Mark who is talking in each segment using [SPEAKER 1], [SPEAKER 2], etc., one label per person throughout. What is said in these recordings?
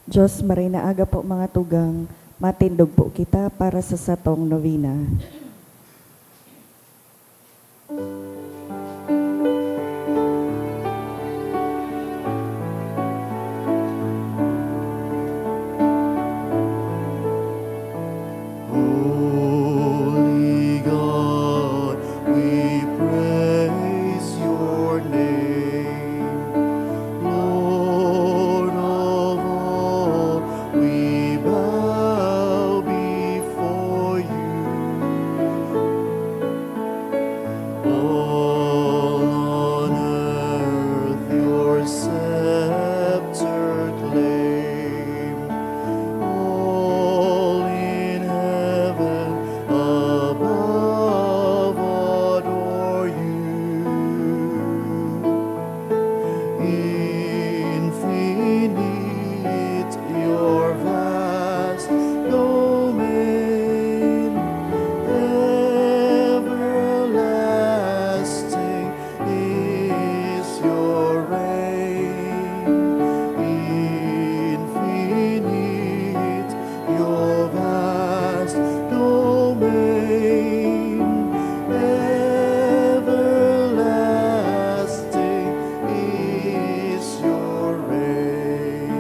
[SPEAKER 1] Diyos, maray na aga po mga tugang, matindog po kita para sa satong novena.
[SPEAKER 2] Holy God, we praise your name. Lord of all, we bow before you. All on earth your scepter claim. All in heaven above adore you. Infinite your vast domain, everlasting is your reign. Infinite your vast domain, everlasting is your reign.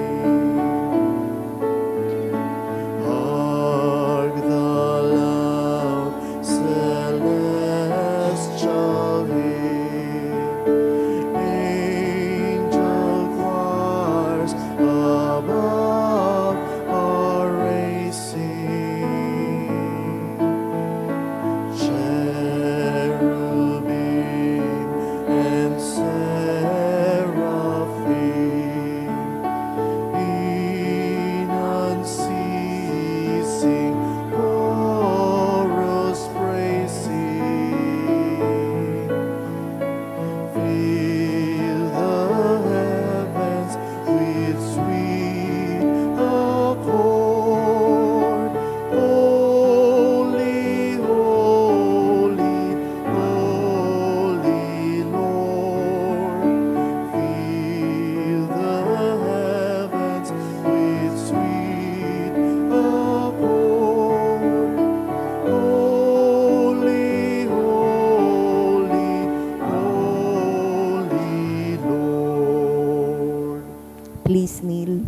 [SPEAKER 2] Hark the loud celestial hymn, angel choirs above are racing. Cherubim and seraphim in unceasing chorus praising. Fill the heavens with sweet accord. Holy, holy, holy Lord. Fill the heavens with sweet accord. Holy, holy, holy Lord.
[SPEAKER 1] Please kneel.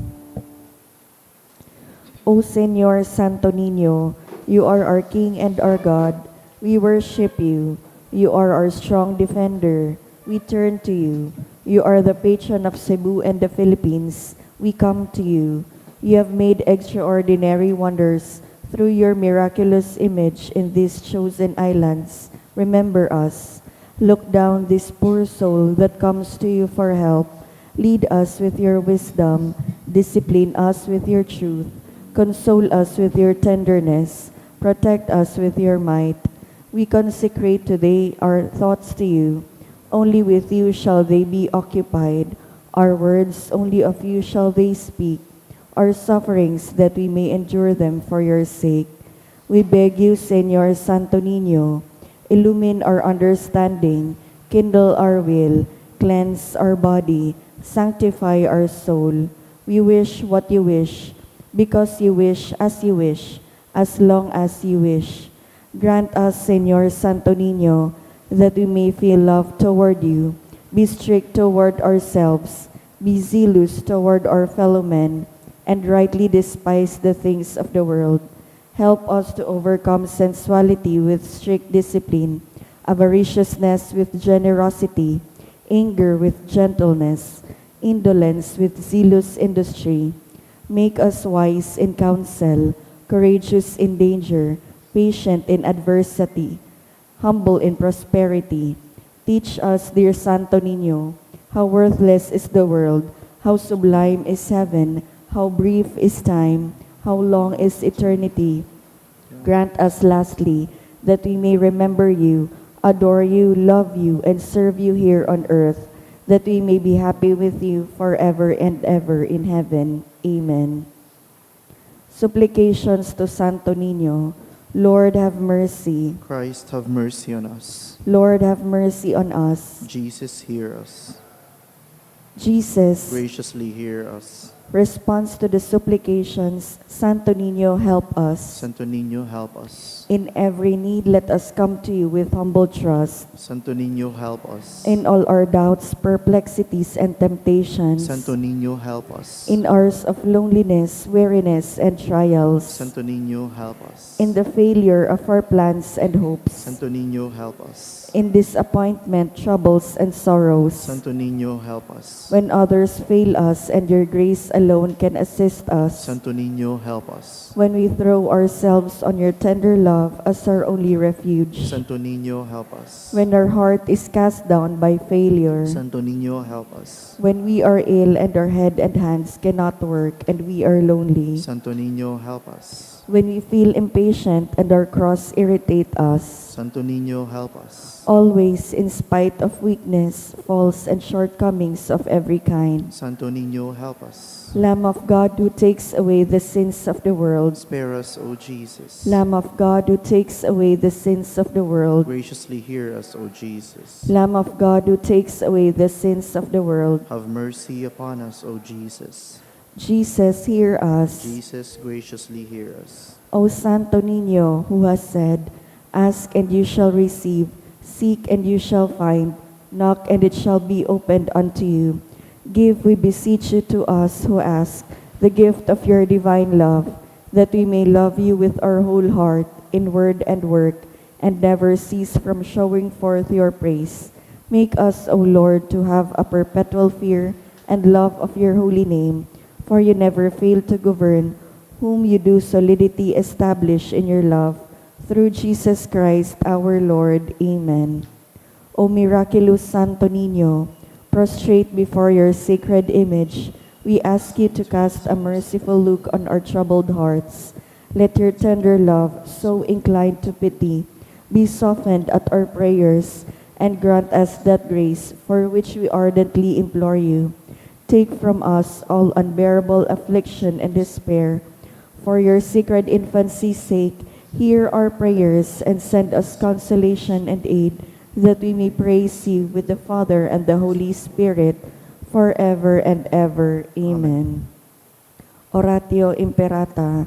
[SPEAKER 1] O Señor Santo Niño, you are our King and our God. We worship you. You are our strong defender. We turn to you. You are the patron of Cebu and the Philippines. We come to you. You have made extraordinary wonders through your miraculous image in these chosen islands. Remember us. Look down this poor soul that comes to you for help. Lead us with your wisdom. Discipline us with your truth. Console us with your tenderness. Protect us with your might. We consecrate today our thoughts to you. Only with you shall they be occupied. Our words, only of you shall they speak. Our sufferings, that we may endure them for your sake. We beg you, Señor Santo Niño, illumine our understanding, kindle our will, cleanse our body, sanctify our soul. We wish what you wish, because you wish, as long as you wish. Grant us, Señor Santo Niño, that we may feel love toward you, be strict toward ourselves, be zealous toward our fellow men, and rightly despise the things of the world. Help us to overcome sensuality with strict discipline, avariciousness with generosity, anger with gentleness, indolence with zealous industry. Make us wise in counsel, courageous in danger, patient in adversity, humble in prosperity. Teach us, dear Santo Niño, how worthless is the world, how sublime is heaven, how brief is time, how long is eternity. Grant us lastly that we may remember you, adore you, love you, and serve you here on earth, that we may be happy with you forever and ever in heaven. Amen. Supplications to Santo Niño. Lord, have mercy.
[SPEAKER 2] Christ, have mercy on us.
[SPEAKER 1] Lord, have mercy on us.
[SPEAKER 2] Jesus, hear us.
[SPEAKER 1] Jesus,
[SPEAKER 2] Graciously hear us.
[SPEAKER 1] responds to the supplications, Santo Niño, help us.
[SPEAKER 2] Santo Niño, help us.
[SPEAKER 1] In every need, let us come to you with humble trust.
[SPEAKER 2] Santo Niño, help us.
[SPEAKER 1] In all our doubts, perplexities, and temptations,
[SPEAKER 2] Santo Niño, help us.
[SPEAKER 1] in hours of loneliness, weariness, and trials,
[SPEAKER 2] Santo Niño, help us.
[SPEAKER 1] in the failure of our plans and hopes,
[SPEAKER 2] Santo Niño, help us.
[SPEAKER 1] in disappointment, troubles, and sorrows,
[SPEAKER 2] Santo Niño, help us.
[SPEAKER 1] when others fail us and your grace alone can assist us,
[SPEAKER 2] Santo Niño, help us.
[SPEAKER 1] when we throw ourselves on your tender love as our only refuge,
[SPEAKER 2] Santo Niño, help us.
[SPEAKER 1] when our heart is cast down by failure,
[SPEAKER 2] Santo Niño, help us.
[SPEAKER 1] when we are ill and our head and hands cannot work and we are lonely,
[SPEAKER 2] Santo Niño, help us.
[SPEAKER 1] when we feel impatient and our cross irritate us,
[SPEAKER 2] Santo Niño, help us.
[SPEAKER 1] always in spite of weakness, faults, and shortcomings of every kind.
[SPEAKER 2] Santo Niño, help us.
[SPEAKER 1] Lamb of God who takes away the sins of the world,
[SPEAKER 2] Spare us, O Jesus.
[SPEAKER 1] Lamb of God who takes away the sins of the world,
[SPEAKER 2] Graciously hear us, O Jesus.
[SPEAKER 1] Lamb of God who takes away the sins of the world,
[SPEAKER 2] Have mercy upon us, O Jesus.
[SPEAKER 1] Jesus, hear us.
[SPEAKER 2] Jesus, graciously hear us.
[SPEAKER 1] O Santo Niño, who has said, ask and you shall receive, seek and you shall find, knock and it shall be opened unto you. Give, we beseech you, to us who ask the gift of your divine love, that we may love you with our whole heart, in word and work, and never cease from showing forth your praise. Make us, O Lord, to have a perpetual fear and love of your holy name, for you never fail to govern, whom you do solidity establish in your love, through Jesus Christ our Lord. Amen. O miraculous Santo Niño, prostrate before your sacred image, we ask you to cast a merciful look on our troubled hearts. Let your tender love, so inclined to pity, be softened at our prayers, and grant us that grace for which we ardently implore you. Take from us all unbearable affliction and despair. For your sacred infancy's sake, hear our prayers and send us consolation and aid, that we may praise you with the Father and the Holy Spirit, forever and ever. Amen. Oratio Imperata.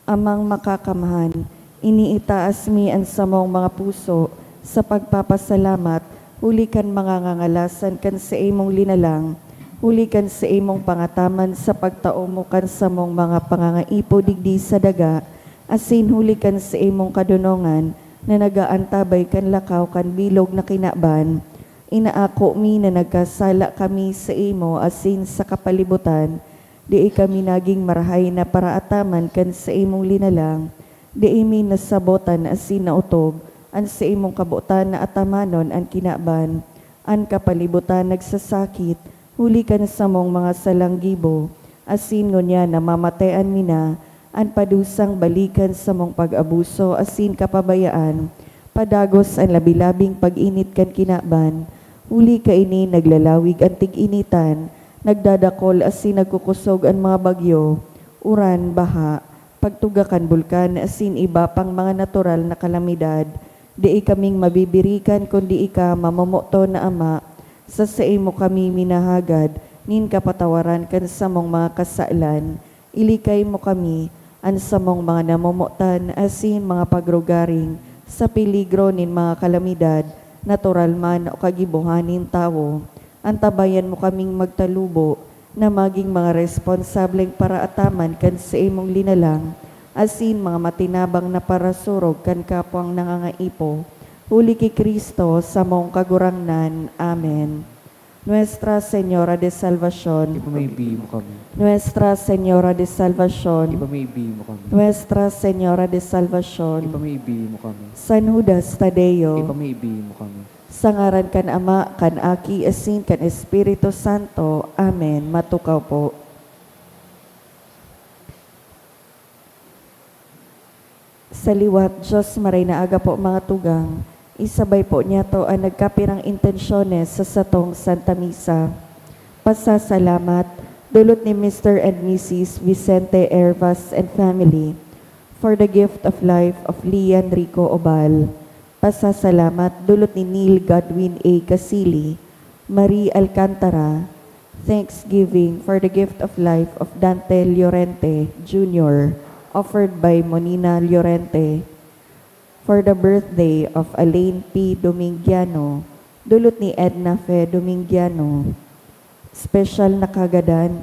[SPEAKER 1] Amang makakamhan, iniitaas mi ang samong mga puso sa pagpapasalamat, huli kan mangangangalasan kan sa imong linalang, huli kan sa imong pangataman sa pagtao mo kan sa mong mga pangangaipo digdi sa daga, asin huli kan sa imong kadunongan, na nagaantabay kan lakaw kan bilog na kinaban. Inaako mi na nagkasala kami sa imo asin sa kapalibutan, di kami naging marahay na paraataman kan sa imong linalang, di imi nasabotan asin nautog, an sa imong kabutan na atamanon an kinaban, an kapalibutan nagsasakit, huli kan sa mong mga salanggibo, asin ngunya na mamatayan mi na, an padusang balikan sa mong pag-abuso asin kapabayaan, padagos ang labilabing pag-init kan kinaban, huli ka ini naglalawig ang tig-initan, nagdadakol asin nagkukusog ang mga bagyo, uran, baha, pagtugakan bulkan asin iba pang mga natural na kalamidad, di kaming mabibirikan kundi ika mamamoto na ama, sa imo kami minahagad, nin kapatawaran kan sa mong mga kasalan, ilikay mo kami, an sa mong mga namumutan asin mga pagrugaring, sa peligro nin mga kalamidad, natural man o kagibuhanin tao, antabayan mo kaming magtalubo, na maging mga responsableng paraataman kan sa imong linalang, asin mga matinabang na parasurog kan kapwang nangangaipo, huli ki Kristo sa mong kagurangnan. Amen. Nuestra Señora de Salvación,
[SPEAKER 3] Ipamay-ibig mo kami.
[SPEAKER 1] Nuestra Señora de Salvación,
[SPEAKER 3] Ipamay-ibig mo kami.
[SPEAKER 1] Nuestra Señora de Salvación,
[SPEAKER 3] Ipamay-ibig mo kami.
[SPEAKER 1] San Judas Tadeo,
[SPEAKER 3] Ipamay-ibig mo kami.
[SPEAKER 1] sa ngaran kan Ama, kan Aki, asin kan Espiritu Santo. Amen. Matukaw po. Sa liwat, Diyos maray na aga po mga tugang, isabay po niya to ang nagkapirang intensyones sa satong Santa Misa. Pasasalamat, dulot ni Mr. and Mrs. Vicente Hervas and family for the gift of life of Lian Rico Obal. Pasasalamat, dulot ni Neil Godwin A. Casili, Marie Alcantara, Thanksgiving for the gift of life of Dante Llorente Jr., offered by Monina Llorente. For the birthday of Elaine P. Domingiano, dulot ni Edna Fe Domingiano. Special na kagadan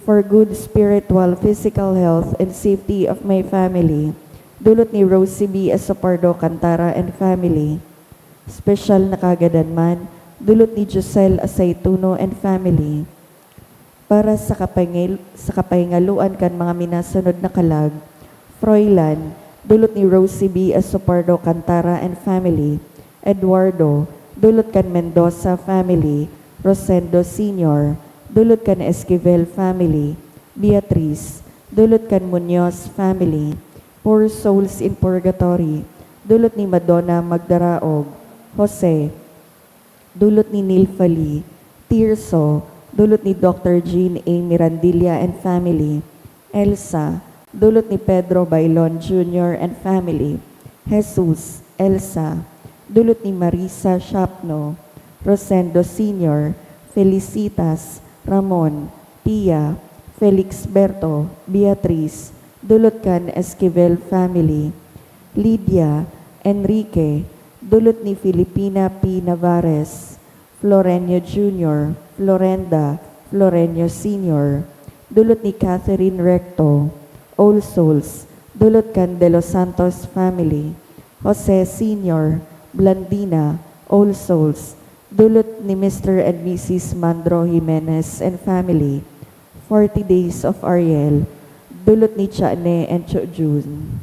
[SPEAKER 1] for good spiritual, physical health, and safety of my family, dulot ni Rosie B. Esopardo Cantara and family. Special na kagadan man, dulot ni Giselle Aceituno and family. Para sa kapahingaluan kan mga minasunod na kalag, Froilan, dulot ni Rosie B. Esopardo Cantara and family. Eduardo, dulot kan Mendoza family. Rosendo Sr., dulot kan Esquivel family. Beatriz, dulot kan Munoz family. Poor souls in purgatory, dulot ni Madonna Magdaraog. Jose, dulot ni Nilfali. Tirso, dulot ni Dr. Jean A. Mirandilla and family. Elsa, dulot ni Pedro Bailon Jr. and family. Jesus, Elsa, dulot ni Marisa Shapno. Rosendo Sr., Felicitas, Ramon, Pia, Felix Berto, Beatriz, dulot kan Esquivel family. Lydia, Enrique, dulot ni Filipina P. Navarez. Florenio Jr., Florenda, Florenio Sr., dulot ni Catherine Recto. All Souls, dulot kan De Los Santos family. Jose Sr., Blandina, All Souls, dulot ni Mr. and Mrs. Mandro Jimenez and family. 40 Days of Ariel, dulot ni Chane and Chojun.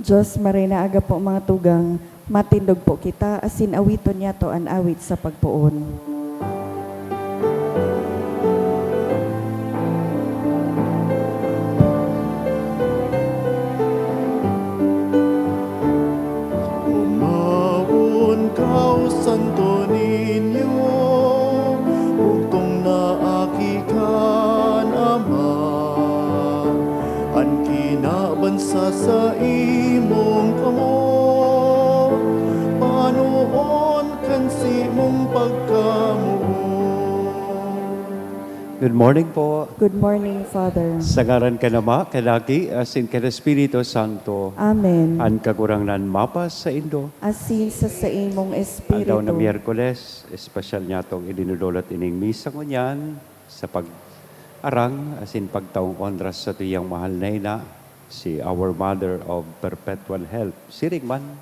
[SPEAKER 1] Diyos marina aga po mga tugang, matindog po kita, asin awiton niya to an awit sa pagpuon.
[SPEAKER 2] Umawon kau Santo Niño, bugtong naakikan Ama, an kinabansa sa imong kamot, panuon kan si mong pagkamuon.
[SPEAKER 4] Good morning po.
[SPEAKER 1] Good morning, Father.
[SPEAKER 4] Sa ngaran ka nama, kalaki, asin ka Espiritu Santo,
[SPEAKER 1] Amen.
[SPEAKER 4] an kagurangnan mapas sa Indo.
[SPEAKER 1] Asin sa imong
[SPEAKER 4] Aldaw na
[SPEAKER 1] espiritu.
[SPEAKER 4] Miyerkules, espesyal niya itong idinudulot ining misa ngunyan sa pag-arang, asin pagtaong onras sa tuyang mahal na ina, si Our Mother of Perpetual Help, si Rigman.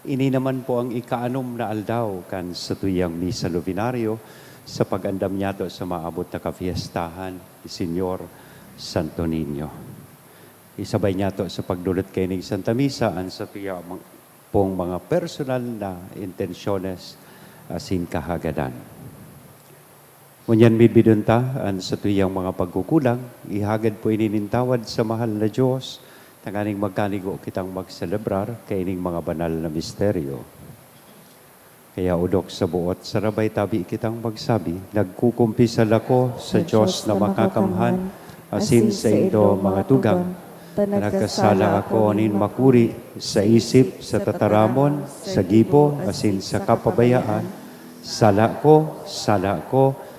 [SPEAKER 4] Ini naman po ang ikaanom na aldaw kan sa tuyang misa novenario sa pag-andam niya to sa maabot na kafiestahan ni Senyor Santo Niño. Isabay niya to sa pagdulot kay ng Santa Misa ang sa tuyang pong mga personal na intensyones asin kahagadan. Ngunyan bibidunta ang sa tuyang mga pagkukulang, ihagad po ininintawad sa mahal na Diyos, tanganing magkanigo kitang magselebrar kay ining mga banal na misteryo. Kaya udok sa buot, sarabay tabi kitang magsabi, nagkukumpisal ako sa Diyos na makakamhan, asin sa Indo mga tugang, nagkasala ako nin makuri sa isip, sa tataramon, sa gipo, asin sa kapabayaan. Sala ko,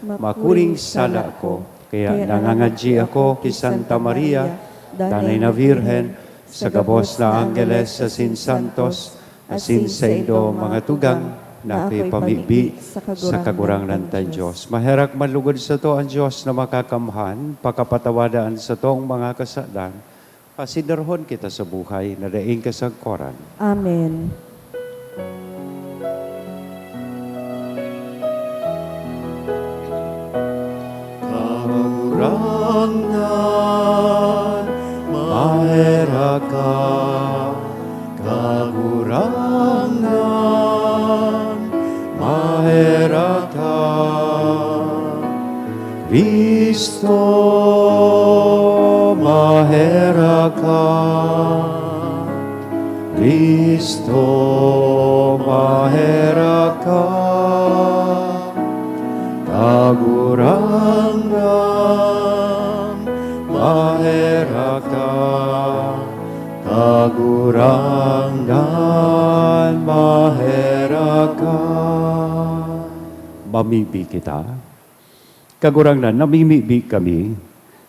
[SPEAKER 4] makuring sala ko. Kaya nangangadji ako kay Santa Maria, Danay na Virhen, sa gabos na Angeles, asin Santos, asin sa Indo mga tugang, na ako'y pamibi sa kagurangnan tan Diyos. Maherak manlugod sa to ang Diyos na makakamhan, pakapatawadaan sa tong mga kasalan, pasidarhon kita sa buhay na daing kasagkoran.
[SPEAKER 1] Amen.
[SPEAKER 2] Kagurangan, mahera ka. Kagurangan, mahera ka. Kristo, mahera ka. Kristo, mahera ka. Kagurangan, mahera ka. Kagurangan, mahera ka.
[SPEAKER 4] Mamibi kita. Kagurangnan, namimibi kami.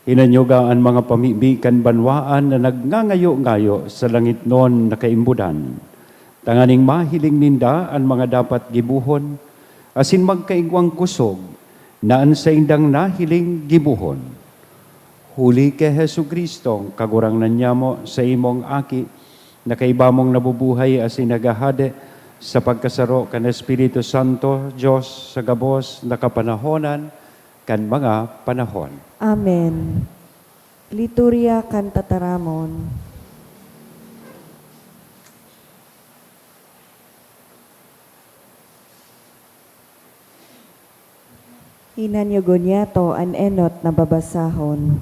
[SPEAKER 4] Inanyogaan mga pamibikan banwaan na nagngangayo-ngayo sa langit noon na kaimbudan. Tanganing mahiling ninda ang mga dapat gibuhon, asin magkaigwang kusog, naan sa indang nahiling gibuhon. Huli kay Hesu Kristo, kagurangnan niya mo sa imong aki, na kaibamong nabubuhay asin nagahade sa pagkasaro kan Espiritu Santo, Diyos sa gabos na kapanahonan, kan mga panahon.
[SPEAKER 1] Amen. Liturya kan tataramon. Hinanyugon niya to an enot na babasahon.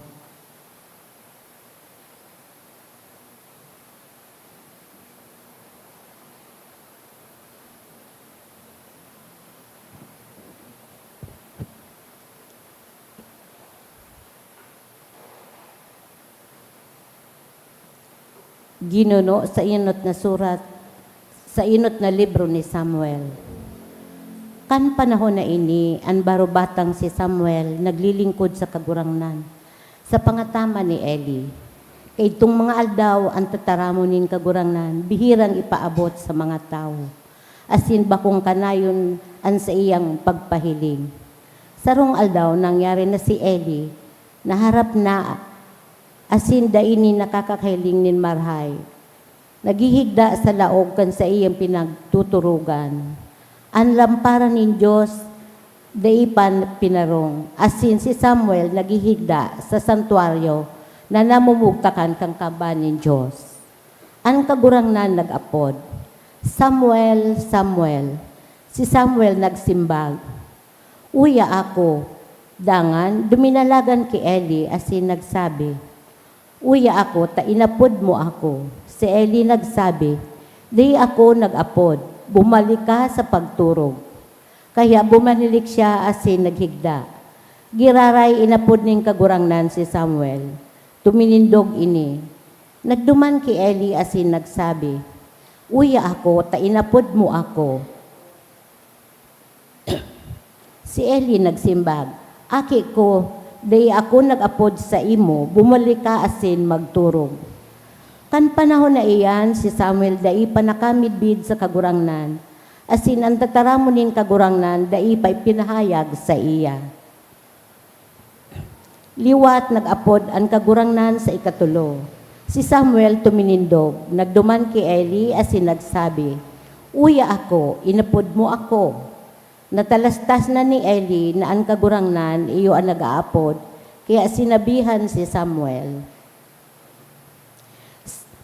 [SPEAKER 5] Ginuno sa inot na surat, sa inot na libro ni Samuel. Kan panahon na ini, ang barubatang si Samuel naglilingkod sa kagurangnan, sa pangatama ni Eli. Kay itong mga aldaw ang tataramonin kagurangnan, bihirang ipaabot sa mga tao. Asin bakong kanayon ang sa iyang pagpahiling. Sarong aldaw nangyari na si Eli, naharap na asin daini nakakakahiling nin marhay. Naghihigda sa laog kan sa iyang pinagtuturugan. Ang lamparan nin Diyos, daipan pinarong. Asin si Samuel naghihigda sa santuaryo na namumugtakan kang kaban nin Diyos. An kagurangnan nag-apod, Samuel, Samuel. Si Samuel nagsimbag, uya ako. Dangan, duminalagan ki Eli asin nagsabi, uya ako, ta inapod mo ako. Si Eli nagsabi, di ako nag-apod, bumalik ka sa pagturog. Kaya bumanilik siya asin naghigda. Giraray inapod ning kagurangnan si Samuel. Tuminindog ini. Nagduman ki Eli asin nagsabi, uya ako, ta inapod mo ako. Si Eli nagsimbag, aki ko, day ako nag-apod sa imo, bumalik ka asin magturog. Kan panahon na iyan, si Samuel dai panakamidbid sa kagurangnan, asin ang tataramunin kagurangnan, dai pa'y pinahayag sa iya. Liwat nag-apod ang kagurangnan sa ikatulo. Si Samuel tuminindog, nagduman kay Eli asin nagsabi, uya ako, inapod mo ako. Natalastas na ni Eli na ang kagurangnan iyo ang nag-aapod, kaya sinabihan si Samuel,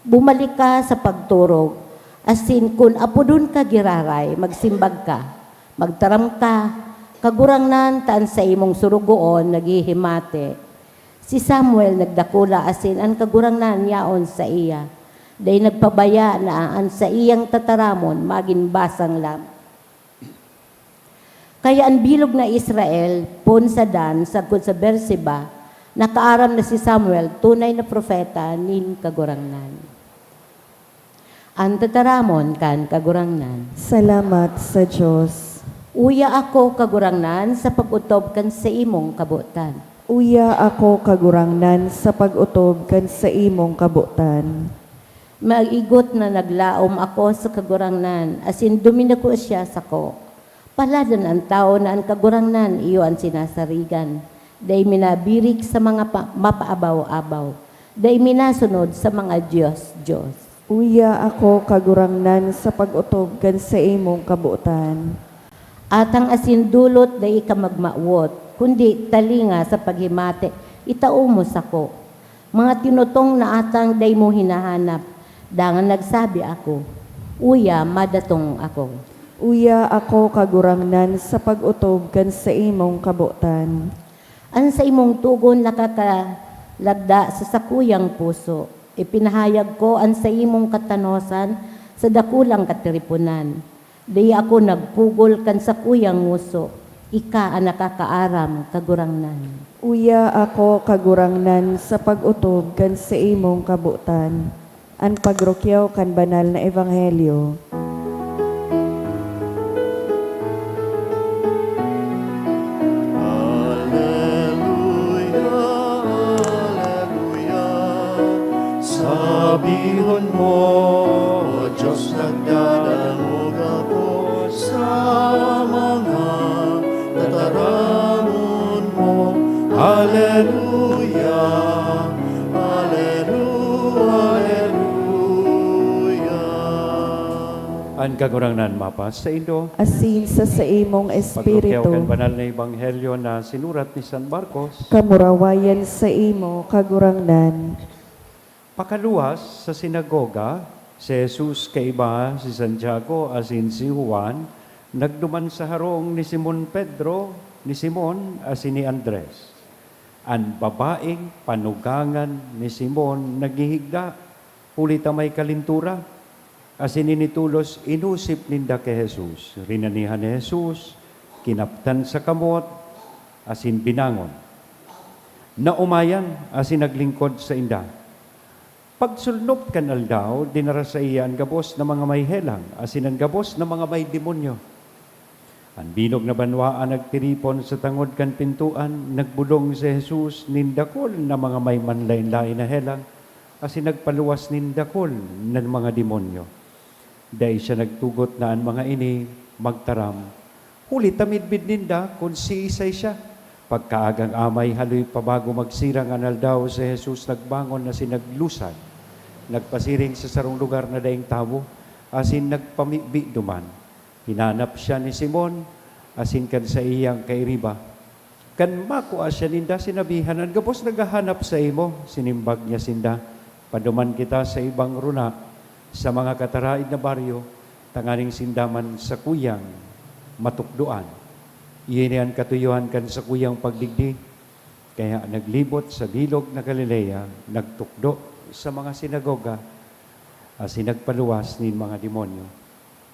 [SPEAKER 5] bumalik ka sa pagturog, asin kun apodun ka giraray, magsimbag ka, magtaram ka, kagurangnan taan sa imong surugoon naghihimate. Si Samuel nagdakula asin ang kagurangnan yaon sa iya, day nagpabaya na ang sa iyang tataramon magin basang lam. Kaya ang bilog na Israel, pun sa Dan, sagkod sa Berseba, nakaaram na si Samuel, tunay na propeta, nin kagurangnan. Ang tataramon kan kagurangnan.
[SPEAKER 1] Salamat sa Diyos.
[SPEAKER 5] Uya ako kagurangnan sa pag-utob kan sa imong kabutan.
[SPEAKER 1] Uya ako kagurangnan sa pag-utob kan sa imong kabutan.
[SPEAKER 5] Mag-igot na naglaom ako sa kagurangnan, asin duminako siya sa ko. Paladan ang tao na ang kagurangnan iyo ang sinasarigan. Day minabirik sa mga mapaabaw-abaw. Day minasunod sa mga Diyos.
[SPEAKER 1] Uya ako kagurangnan sa pag-utob kan sa imong kabutan.
[SPEAKER 5] At ang asindulot day ka magmawot, kundi talinga sa paghimate, itao mo sa ko. Mga tinutong na atang day mo hinahanap, dangan nagsabi ako, uya madatong ako.
[SPEAKER 1] Uya ako kagurangnan sa pag-utob kan sa imong kabutan.
[SPEAKER 5] An sa imong tugon nakakalagda sa sakuyang puso. Ipinahayag ko an sa imong katanosan sa dakulang katiripunan. Di ako nagpugol kan sakuyang nguso. Ika ang nakakaaram kagurangnan.
[SPEAKER 1] Uya ako kagurangnan sa pag-utob kan sa imong kabutan. An pagrukyaw kan banal na ebanghelyo.
[SPEAKER 2] Sabihon mo, O Diyos, nagdadalog ako sa mga tataramon mo. Hallelujah, Hallelujah, Hallelujah.
[SPEAKER 4] Ang kagurangnan mapas sa Indo,
[SPEAKER 1] Asin sa imong
[SPEAKER 4] pagkukyaw kan
[SPEAKER 1] espiritu.
[SPEAKER 4] banal na ebanghelyo na sinurat ni San Marcos,
[SPEAKER 1] Kamurawayan sa imo kagurangnan.
[SPEAKER 4] pakaluwas sa sinagoga, si Jesus kaiba si Santiago asin si Juan, nagduman sa harong ni Simon Pedro, ni Simon asin ni Andres. Ang babaeng panugangan ni Simon naghihigda, hulita may kalintura, asin initulos inusip ninda kay Jesus. Rinanihan ni Jesus, kinaptan sa kamot, asin binangon. Naumayan, asin naglingkod sa inda. Pagsulnop kanal daw, dinara sa iya ang gabos na mga may helang, asin ang gabos na mga may demonyo. Ang binog na banwaan nagtiripon sa tangod kan pintuan, nagbulong si Jesus nindakol na mga may manlain-lain na helang, asin nagpaluwas nindakol ng mga demonyo. Dahil siya nagtugot na ang mga ini, magtaram. Huli tamidbid ninda kung si Isay siya. Pagkaagang amay haloy pabago magsirang anal daw si Jesus nagbangon na sinaglusad. Nagpasiring sa sarong lugar na daing tabo, asin nagpamibi duman. Hinanap siya ni Simon, asin kan sa iyang kairiba. Kan makuha siya ninda, sinabihan, ang gabos naghahanap sa imo, sinimbag niya sinda, paduman kita sa ibang runa, sa mga kataraid na baryo, tanganing sindaman sa kuyang matukduan. Iyan katuyuhan kan sa kuyang pagdigdi, kaya naglibot sa bilog na Galilea, nagtukdo sa mga sinagoga, sinagpaluwas ni mga demonyo.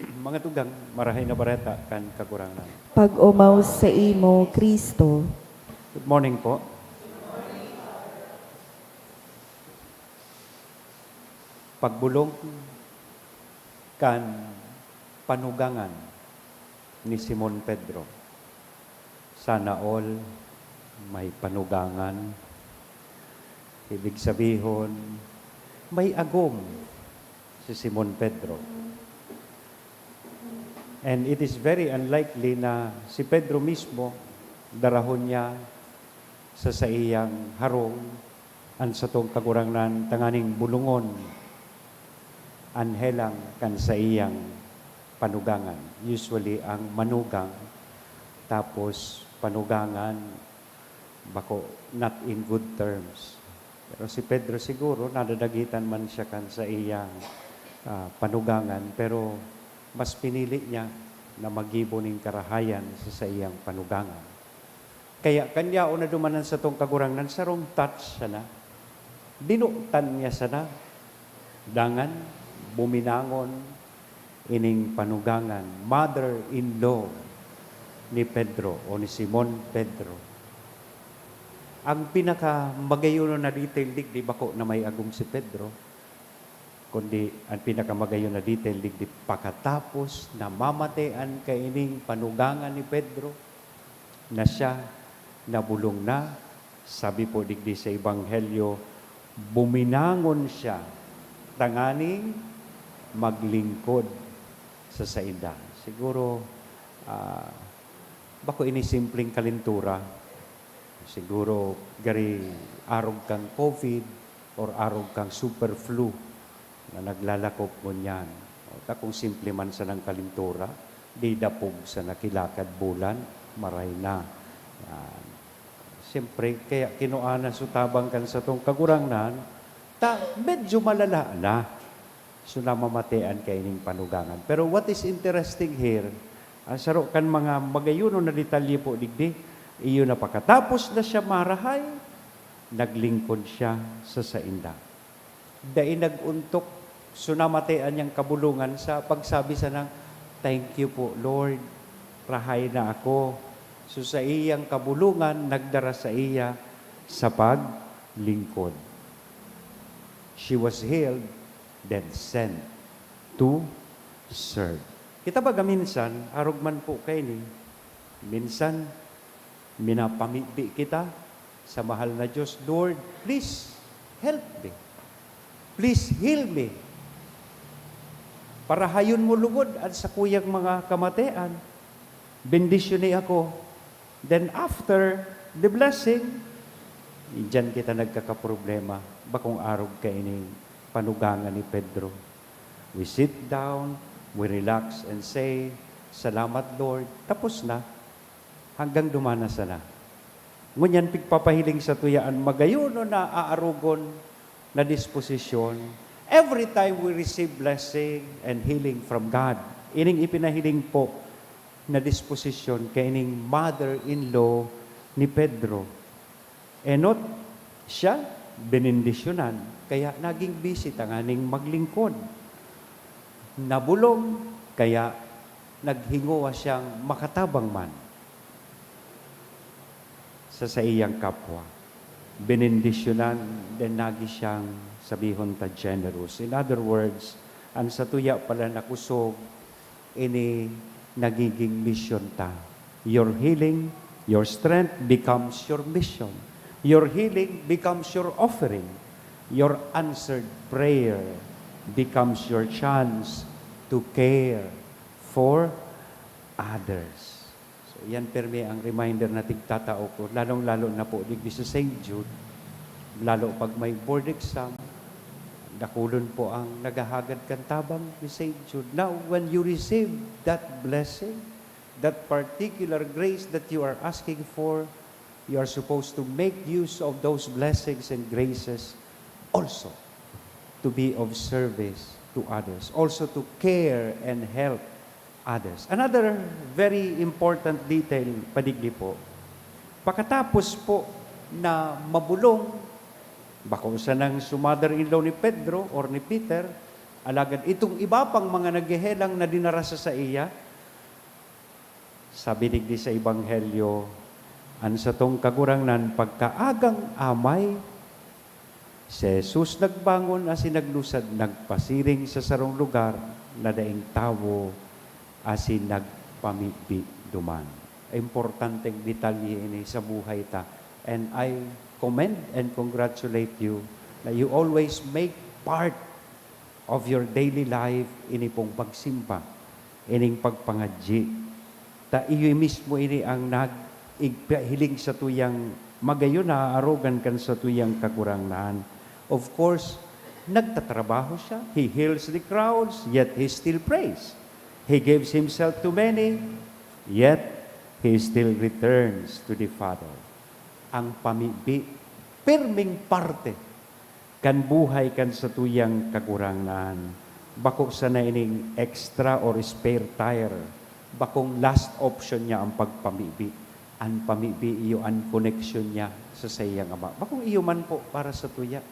[SPEAKER 4] Mga tugang, marahay na bareta kan kakurangan.
[SPEAKER 1] Pag umaws sa imo, Kristo.
[SPEAKER 4] Good morning po. Pagbulong kan panugangan ni Simon Pedro. Sana all may panugangan. Ibig sabihin, may agom si Simon Pedro. And it is very unlikely na si Pedro mismo darahon niya sa iyang harong an sa tong kagurangnan tanganing bulungon anhelang kan sa iyang panugangan. Usually ang manugang tapos panugangan bako not in good terms. Pero si Pedro siguro nadadagitan man siya kan sa iyang panugangan pero mas pinili niya na magibo ning karahayan sa iyang panugangan. Kaya kanya na dumanan sa tong kagurangnan sarong touch siya na. Dinutan niya sana dangan buminangon ining panugangan, mother-in-law ni Pedro o ni Simon Pedro. Ang pinaka magayon na detail di bako na may agum si Pedro, kundi ang pinaka magayon na detail di pagkatapos na mamatean kay ining panugangan ni Pedro na siya nabulong na, sabi po digdi sa Ebanghelyo, buminangon siya tanganing maglingkod sa saida. Siguro, bako ini simpleng kalintura. Siguro, gari arog kang COVID or arog kang super flu na naglalakop mo niyan. O, kung simple man sa ng kalintura, di dapog sa nakilakad bulan, maray na. Siyempre, kaya kinuana sutabang kan sa tong kagurangnan, medyo malala na. So namamatean kay ining panugangan. Pero what is interesting here, saro kan mga magayuno na detalye po digdi, iyo na pagkatapos na siya marahay, naglingkod siya sa sainda. Dahil naguntok, so namatean niyang kabulungan sa pagsabi sa nang, thank you po Lord, rahay na ako. So sa iyang kabulungan, nagdara sa iya sa paglingkod. She was healed, then sent to serve. Kita baga minsan, arugman po kayo ni, minsan, minapamibi kita sa mahal na Diyos, Lord, please help me. Please heal me. Para hayon mo lugod at sa kuyang mga kamatean, bendisyon ni ako. Then after the blessing, diyan kita nagkakaproblema. Bakong arog kaining panugangan ni Pedro. We sit down, we relax and say, salamat Lord, tapos na, hanggang dumanas na. Ngunyan pigpapahiling sa tuyaan, magayon na aarugon na disposisyon. Every time we receive blessing and healing from God, ining ipinahiling po na disposisyon kay ining mother-in-law ni Pedro. Enot siya, benindisyonan, kaya naging busy tanganing maglingkod. Nabulong, kaya naghinguwa siyang makatabang man sa iyang kapwa. Benindisyonan, then nagi siyang sabihon ta generous. In other words, ang satuya pala nakusog, ini nagiging mission ta. Your healing, your strength becomes your mission. Your healing becomes your offering. Your answered prayer becomes your chance to care for others. So, yan permi ang reminder na tigtatao ko, lalong-lalo na po digdi sa St. Jude, lalo pag may board exam, dakulon po ang nagahagad kantabang ni St. Jude. Now, when you receive that blessing, that particular grace that you are asking for, you are supposed to make use of those blessings and graces also to be of service to others, also to care and help others. Another very important detail, Padigli po, pagkatapos po na mabulong, bako sa nang sumother-in-law ni Pedro or ni Peter, alagad itong iba pang mga naghihelang na dinarasa sa iya, sabi digdi sa Ebanghelyo, an sa tong kagurangnan pagkaagang amay, si Jesus nagbangon asin naglusad, nagpasiring sa sarong lugar na daing tawo asin nagpamibi duman. Importanteng detalye ini sa buhay ta. And I commend and congratulate you na you always make part of your daily life ini pong pagsimba, ining pagpangadji. Ta iyo mismo ini ang nag-hiling sa tuyang magayon na arugan kan sa tuyang kakurangan. Of course, nagtatrabaho siya. He heals the crowds, yet he still prays. He gives himself to many, yet he still returns to the Father. Ang pamibi, pirming parte, kan buhay kan sa tuyang kakurangan. Bako sa na ining extra or spare tire, bakong last option niya ang pagpamibi. Ang pamibi iyo, ang connection niya sa sayang ama. Bakong iyo man po para sa tuya.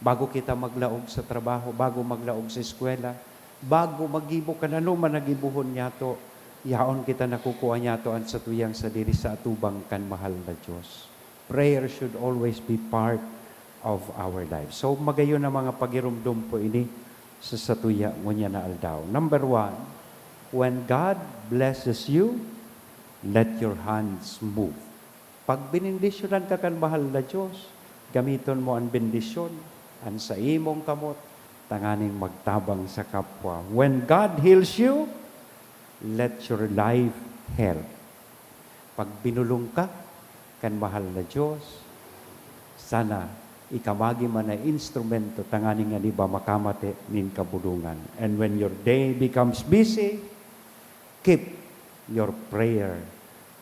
[SPEAKER 4] Bago kita maglaog sa trabaho, bago maglaog sa eskwela, bago magibo ka na man nagibuhon niya to, yaon kita nakukuha niya to ang sa tuyang sa diri sa atubang kan mahal na Diyos. Prayer should always be part of our lives. So magayon na mga pagirumdum po ini sa satuya ngunya na aldaw. Number 1, when God blesses you, let your hands move. Pag binindisyonan ka kan mahal na Diyos, gamiton mo ang bendisyon, ang sa imong kamot, tanganing magtabang sa kapwa. When God heals you, let your life help. Pag binulong ka kan mahal na Diyos, sana ikamagi man na instrumento tanganing nga di ba makamate nin kabulungan. And when your day becomes busy, keep your prayer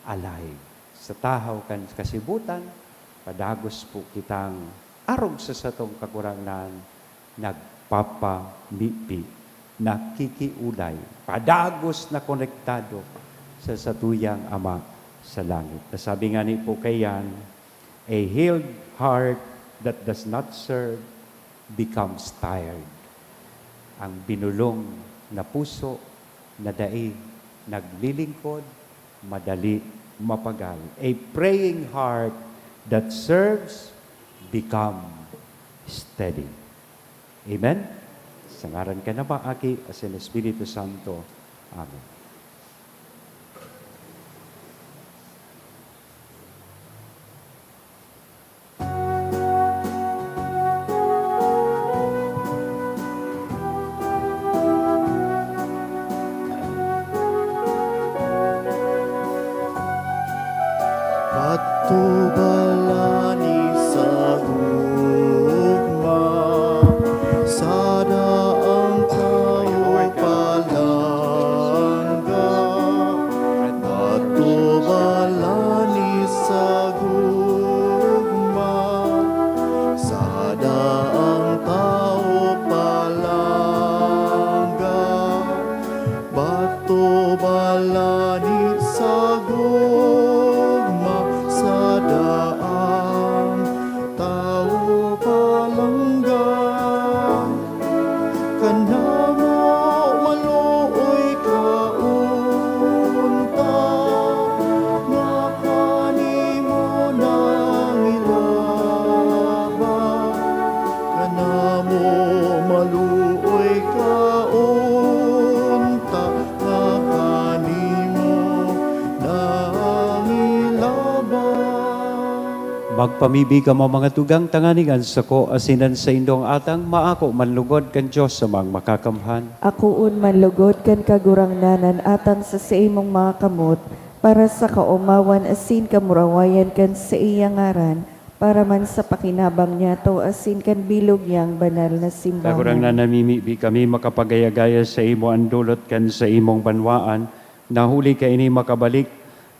[SPEAKER 4] alive. Sa tahaw kan kasibutan, padagos po kitang arog sa satong kakurangan, nagpapamipi, nakikiulay, padagos na konektado sa satuyang Ama sa langit. Nasabi nga ni po kayan, a healed heart that does not serve becomes tired. Ang binulong na puso, na daig, naglilingkod, madali, mapagal. A praying heart that serves, become steady. Amen? Sangaran ka na ba, Aki, as in Espiritu Santo. Amen.
[SPEAKER 2] Patubalani sa gugma, sada ang tayo palangga. Patubalani sa gugma, sada ang tao palangga. Patubalani sa gugma, sa daang tao palangga. Kanamo maluoy kaunta, nga kanimo nang ilaba. Kanamo maluoy kaunta, nga kanimo nang ilaba.
[SPEAKER 4] Magpamibi ka mo mga tugang tanganingan sa ko asinan sa indong atang maako manlugod kan Diyos sa mga makakamhan.
[SPEAKER 1] Akuun manlugod kan kagurangnanan atang sa imong mga kamot, para sa kaumawan asin kamurawayan kan sa iyang ngaran, para man sa pakinabang niya to asin kan bilog niyang banal na simbahan.
[SPEAKER 4] Kagurang na namimibi kami makapagaya-gaya sa imo ang dulot kan sa imong banwaan, nahuli ka ini makabalik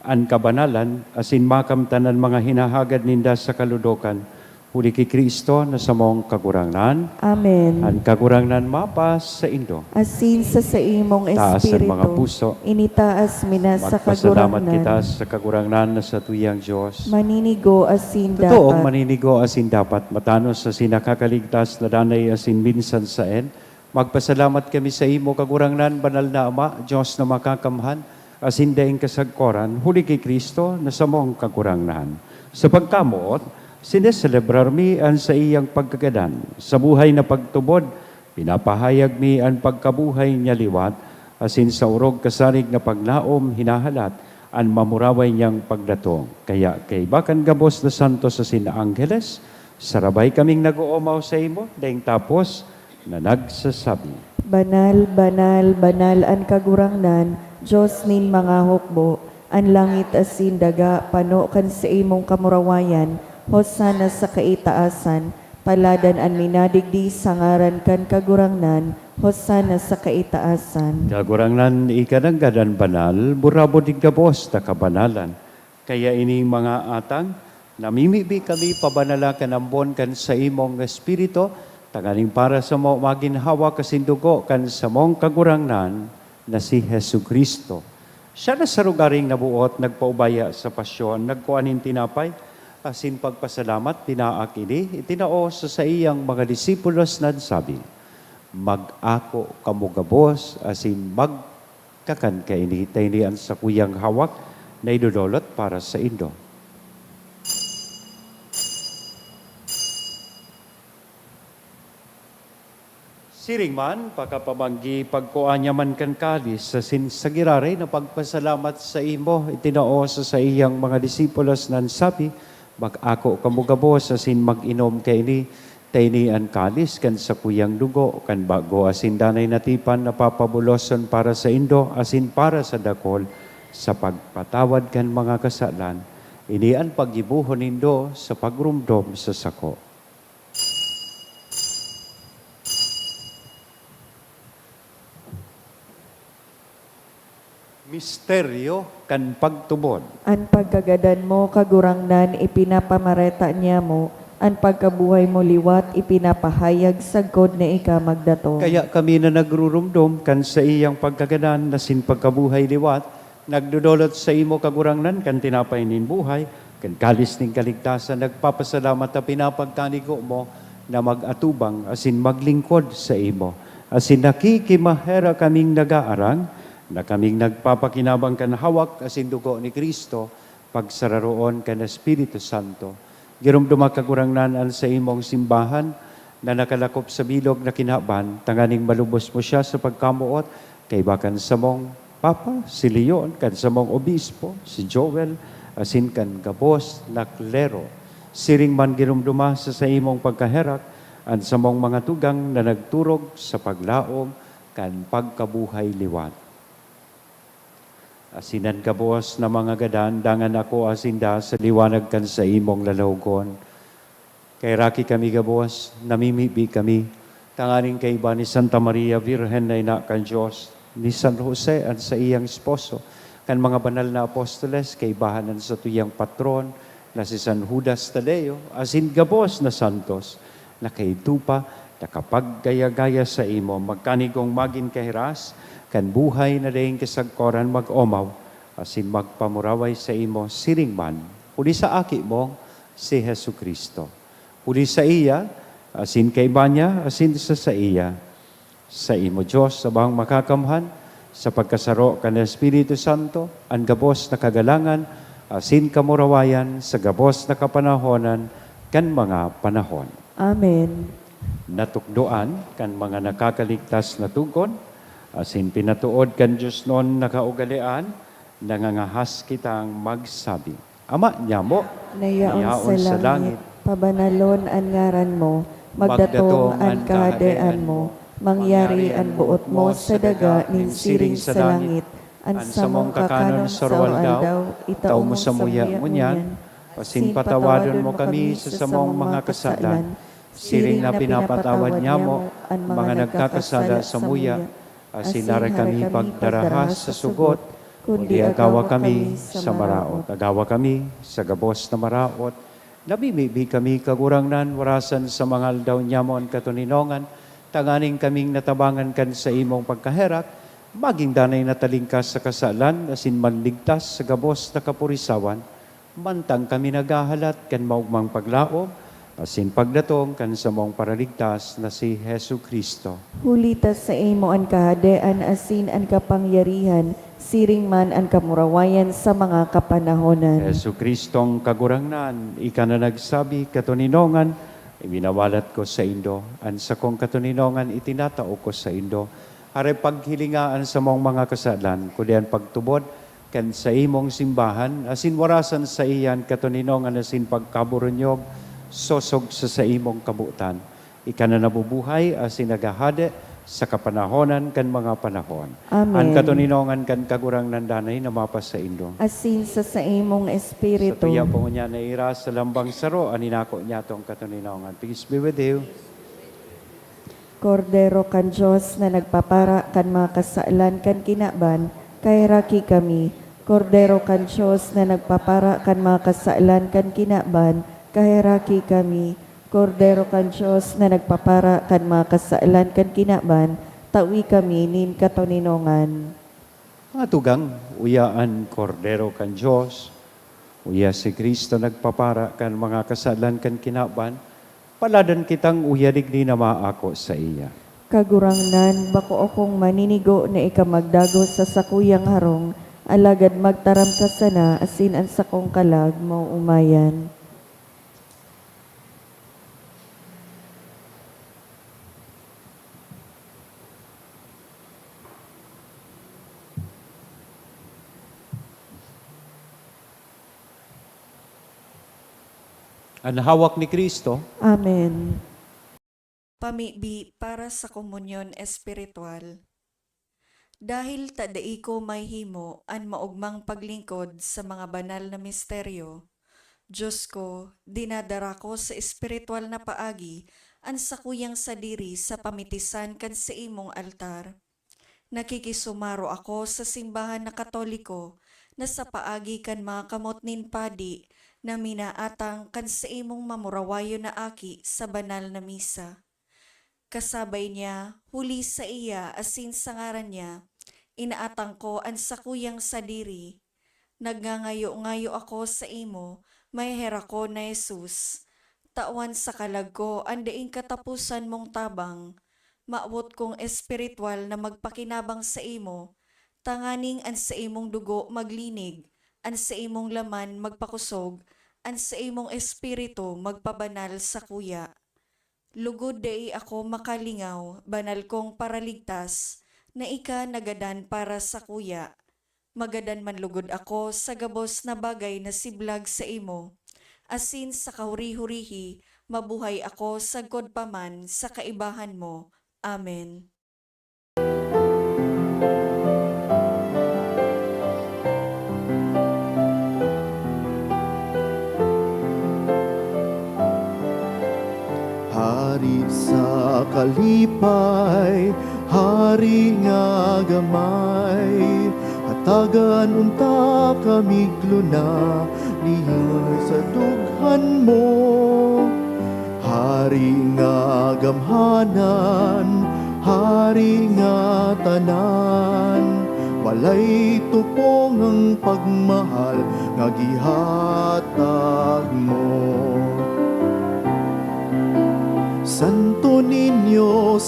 [SPEAKER 4] ang kabanalan, asin makamtanan mga hinahagad ninda sa kaludokan. Huli kay Kristo na sa mong kagurangnan,
[SPEAKER 1] Amen.
[SPEAKER 4] ang kagurangnan mapas sa Indo.
[SPEAKER 1] Asin sa imong
[SPEAKER 4] Taas ang
[SPEAKER 1] espiritu,
[SPEAKER 4] mga puso.
[SPEAKER 1] initaas mina sa
[SPEAKER 4] Magpasalamat kita
[SPEAKER 1] kagurangnan.
[SPEAKER 4] sa kagurangnan na sa tuyang Diyos.
[SPEAKER 1] Maninigo asin
[SPEAKER 4] Totoong
[SPEAKER 1] dapat.
[SPEAKER 4] maninigo asin dapat, matanos sa sinakakaligtas na danay asin minsan sa en. Magpasalamat kami sa imo kagurangnan, banal na Ama, Diyos na makakamhan, asin daing kasagkoran, huli kay Kristo na sa mong kagurangnan. Sa pagkamuot, sineselebrar mi ang sa iyang pagkagadan. Sa buhay na pagtubod, pinapahayag mi ang pagkabuhay niya liwat, asin sa urog kasarig na paglaom hinahalat, ang mamuraway niyang pagdatong. Kaya kay bakan gabos na santos sa sina Angeles, sarabay kaming nag-uumaw sa imo, daing tapos na nagsasabi.
[SPEAKER 1] Banal, banal, banal ang kagurangnan, Diyos nin mga hukbo, ang langit asin daga, pano kan sa imong kamurawayan, hosana sa kaitaasan, paladan ang minadigdi sa ngaran kan kagurangnan, hosana sa kaitaasan.
[SPEAKER 4] Kagurangnan ikananggadan banal, burabo digdabos na kabanalan. Kaya ining mga atang, namimibi kami pabanalakan ambon kan sa imong espiritu, tanganing para sa mo maginhawa kasindugo kan sa mong kagurangnan na si Hesu Kristo. Siya na sa lugaring nabuot, nagpaubaya sa pasyon, nagkuanin tinapay, asin pagpasalamat, tinaak ini, itinao sa iyang mga disipulos na sabi, mag-ako kamugabos, asin magkakan kaini, taynian sa kuyang hawak, na idudolot para sa Indo. Siring man, pagkapamanggi, pagkuanya man kan kalis, sa sinsagirare na pagpasalamat sa imo, itinao sa iyang mga disipulos nan sabi, mag-ako kamugabos, asin mag-inom kaini, tayni an kalis, kan sa kuyang dugo, kan bago asin danay natipan na papabuloson para sa Indo, asin para sa dakol, sa pagpatawad kan mga kasalan, ini ang pagibuhon Indo sa pagrumdom sa sako. Misteryo kan pagtubod.
[SPEAKER 1] Ang pagkagadan mo, kagurangnan, ipinapamareta niya mo, ang pagkabuhay mo liwat, ipinapahayag sa God na ika magdato.
[SPEAKER 4] Kaya kami na nagrurumdom kan sa iyang pagkagadan na sin pagkabuhay liwat, nagdudolot sa imo kagurangnan kan tinapay nin buhay, kan kalis ning kaligtasan, nagpapasalamat na pinapagkanigo mo na mag-atubang asin maglingkod sa imo. Asin nakikimahera kaming nagaarang, na kaming nagpapakinabang kan hawak asin dugo ni Kristo, pagsararoon kan Espiritu Santo. Girumduma kagurangnan an sa imong simbahan, na nakalakop sa bilog na kinaban, tanganing malubos mo siya sa pagkamuot, kay bakan sa mong Papa, si Leon, kan sa mong obispo, si Joel, asin kan gabos na klero. Siring man girumduma sa imong pagkaherak, an sa mong mga tugang na nagturog sa paglaom, kan pagkabuhay liwat. Asinan kabos na mga gadan, dangan ako asinda sa liwanag kan sa imong lalawgon. Kay raki kami gabos, namimibi kami, tanganing kay iba ni Santa Maria Virgen na ina kan Diyos, ni San Jose at sa iyang esposo, kan mga banal na apostoles, kay bahanan sa tuyang patron, na si San Judas Tadeo, asin gabos na santos, na kay tupa, na kapag gaya-gaya sa imo, magkanigong magin kahiras, kan buhay na daing kasagkoran mag-omaw, asin magpamuraway sa imo siring man, uli sa aki mo, si Hesu Kristo. Uli sa iya, asin kay banya, asin sa iya. Sa imo Diyos, sabang makakamhan, sa pagkasaro kan Espiritu Santo, ang gabos na kagalangan, asin kamurawayan, sa gabos na kapanahonan, kan mga panahon.
[SPEAKER 1] Amen.
[SPEAKER 4] Natukdoan kan mga nakakaligtas na tugon, asin pinatuod kan Diyos noon nakaugalian, nangangahas kitang magsabi. Ama niya mo,
[SPEAKER 1] Nayaon sa langit, pabanalon ang ngaran mo, magdatong ang kahadean mo, mangyari ang buot mo sa daga nin siring sa langit, ang samong kakanon sa daw, itaw mo sa muya mo niyan,
[SPEAKER 4] pasin patawadon mo kami sa samong mga kasalan, siring na pinapatawad niya mo, ang mga nagkakasala sa muya, asinara kami pagdarahas sa sugot, kundi agawa kami sa maraot. Agawa kami sa gabos na maraot, Nabimibi kami kagurangnan, warasan sa mga aldaw nyamon katuninongan, tanganing kaming natabangan kan sa imong pagkaherak, maging danay natalingkas sa kasalan, asin manligtas sa gabos na kapurisawan, mantang kami nagahalat kan maugmang paglaom, asin pagdatong kan sa mong paraligtas na si Hesu Kristo.
[SPEAKER 1] Hulitas sa imo an kahadean asin an kapangyarihan, siring man an kamurawayan sa mga kapanahonan.
[SPEAKER 4] Hesu Kristong kagurangnan, ika na nagsabi katuninongan, ibinawalat ko sa Indo, an sa kong katuninongan itinatao ko sa Indo, are paghilingaan sa mong mga kasalan, kudian pagtubod, kan sa imong simbahan, asin warasan sa iyan katuninongan asin pagkaburunyog, sosog sa imong kabutan. Ika na nabubuhay asin nagahade sa kapanahonan kan mga panahon.
[SPEAKER 1] Amen.
[SPEAKER 4] Ang katuninongan kan kagurang nandanay na mapas sa Indo.
[SPEAKER 1] Asin sa imong
[SPEAKER 4] Sa
[SPEAKER 1] espiritu.
[SPEAKER 4] tuya po niya na ira sa lambang saro, aninako niya tong katuninongan. Peace be with you.
[SPEAKER 1] Kordero kan Diyos na nagpapara kan mga kasaalan kan kinaban, kay raki kami. Kordero kan Diyos na nagpapara kan mga kasaalan kan kinaban, kay raki kami. Kordero kan Diyos na nagpapara kan mga kasaalan kan kinaban, tawi kami nin katuninongan.
[SPEAKER 4] Mga tugang, uyaan kordero kan Diyos, uya si Kristo nagpapara kan mga kasalan kan kinaban, paladan kitang uyadig ni na maako sa iya.
[SPEAKER 1] Kagurangnan, bako akong maninigo na ikamagdago sa sakuyang harong, alagad magtaram ka sana, asin ang sakong kalag mo umayan.
[SPEAKER 4] Ang hawak ni Kristo,
[SPEAKER 1] Amen.
[SPEAKER 6] Pamibi para sa komunyon espiritual. Dahil tadai ko may himo an maugmang paglingkod sa mga banal na misteryo, Diyos ko, dinadara ko sa espiritual na paagi an sakuyang sadiri sa pamitisan kan sa imong altar. Nakikisumaro ako sa simbahan na Katoliko na sa paagi kan mga kamot nin padi na minaatang kan sa imong mamurawayo na aki sa banal na misa. Kasabay niya, huli sa iya asin sa ngaran niya, inaatang ko ang sakuyang sadiri. Nagngangayo-ngayo ako sa imo, may hera ko na Jesus. Tawan sa kalag ko, andaing katapusan mong tabang. Maawot kong espiritual na magpakinabang sa imo, tanganing an sa imong dugo maglinig, an sa imong laman magpakusog, an sa imong espiritu magpabanal sa kuya. Lugod dai ako makalingaw, banal kong paraligtas, na ika nagadan para sa kuya. Magadan man lugod ako sa gabos na bagay na siblag sa imo. Asin sa kahuri-hurihi, mabuhay ako sagkod paman sa kaibahan mo. Amen.
[SPEAKER 2] Hari sa kalipay, hari nga gamay, hatagan unta kamiglo na, lihingon sa dughan mo. Hari nga gamhanan, hari nga tanan, walay tupong ang pagmahal nga gihatag mo. Santo Niño,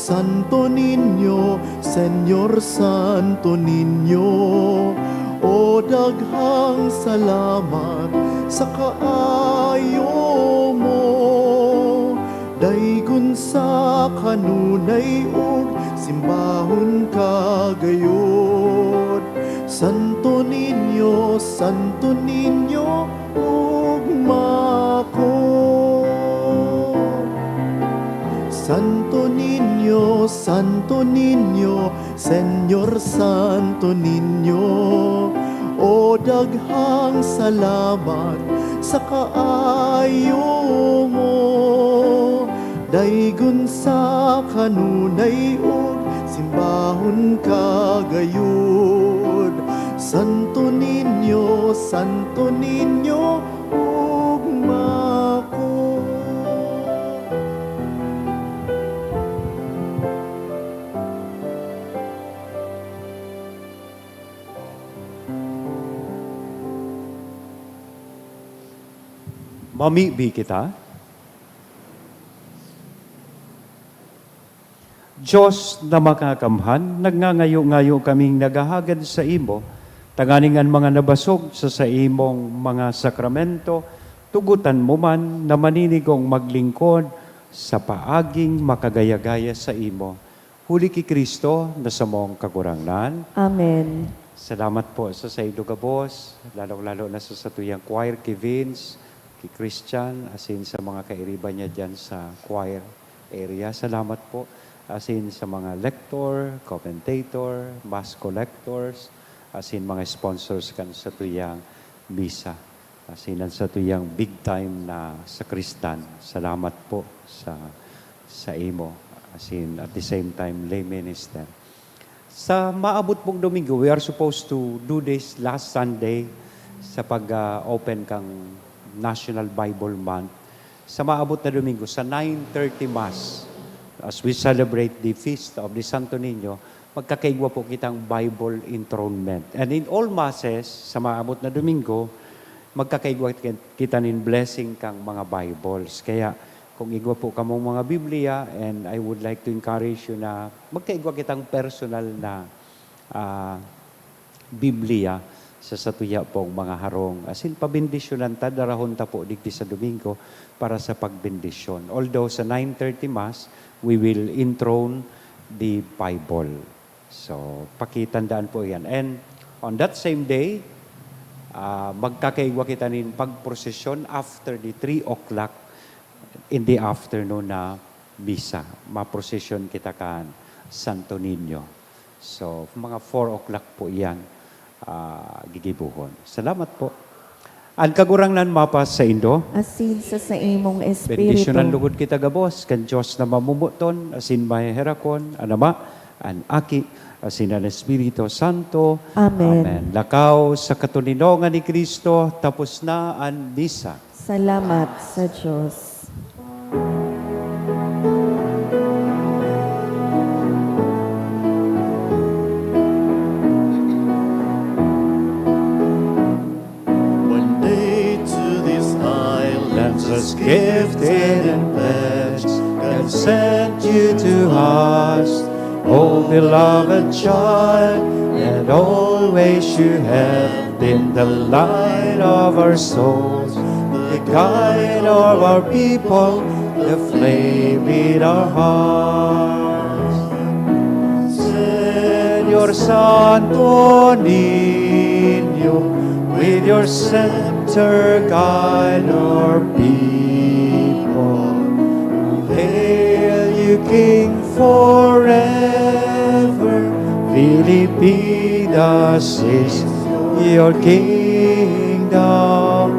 [SPEAKER 2] Señor Santo Niño, o daghang salamat sa kaayo mo. Daygon sa kanunay ug simbahon kagayod. Santo Niño, ugma ko. Santo Niño, Señor Santo Niño, o daghang salamat sa kaayo mo. Daygon sa kanunay ug simbahon kagayod. Santo Niño, ugma
[SPEAKER 4] Mamibi kita. Diyos na makakamhan, nagngangayo-ngayo kaming nagahagad sa imo, tanganingan mga nabasog sa imong mga sakramento, tugutan mo man na maninigong maglingkod sa paaging makagaya-gaya sa imo. Huli ki Kristo na sa mong kagurangnan.
[SPEAKER 1] Amen.
[SPEAKER 4] Salamat po sa Saido Gabos, lalong-lalo na sa tuyang choir, kay Vince, kay Christian, asin sa mga kairiba niya dyan sa choir area. Salamat po asin sa mga lector, commentator, mass collectors, asin mga sponsors kan sa tuyang misa. Asinan sa tuyang big time na sakristan. Salamat po sa imo. Asin at the same time lay minister. Sa maabot pong Domingo, we are supposed to do this last Sunday sa pag-open kang National Bible Month. Sa maabot na Domingo, sa 9:30 Mass, as we celebrate the Feast of the Santo Niño, magkakaigwa po kitang Bible enthronement. And in all Masses, sa maabot na Domingo, magkakaigwa kita nin blessing kang mga Bibles. Kaya, kung igwa po kamong mga Biblia, and I would like to encourage you na magkaigwa kitang personal na Biblia sa satuya pong mga harong. Asin pabindisyonan ta, darahon ta po digdi sa Domingo para sa pagbindisyon. Although sa 9:30 Mass, we will enthrone the Bible. So, pakitandaan po yan. And on that same day, magkakaigwa kita nin pagprosesyon after the 3 o'clock in the afternoon na misa. Maprosesyon kita kan Santo Niño. So, mga 4 o'clock po yan gigibuhon. Salamat po. Ang kagurangnan mapas sa Indo,
[SPEAKER 1] Asin sa imong espiritu.
[SPEAKER 4] bendisyonan lugod kita gabos, kan Diyos na mamumuton, asin maherakon, anama, an aki, asin ang Espiritu Santo.
[SPEAKER 1] Amen.
[SPEAKER 4] Lakaw sa katuninongan ni Kristo, tapos na ang misa.
[SPEAKER 1] Salamat sa Diyos.
[SPEAKER 2] One day to these islands as gifted and pledged, God sent you to us, oh beloved child, and always you have been the light of our souls, the guide of our people, the flame in our hearts. Señor Santo Niño, with your scepter guide our people. Hail you, King, forever. Filipinas is your kingdom.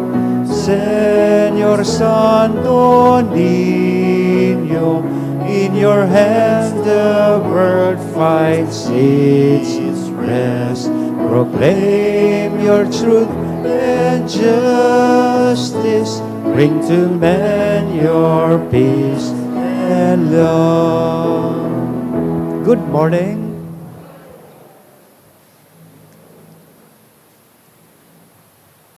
[SPEAKER 2] Señor Santo Niño, in your hand the world finds its rest. Proclaim your truth and justice. Bring to men your peace and love. Good morning.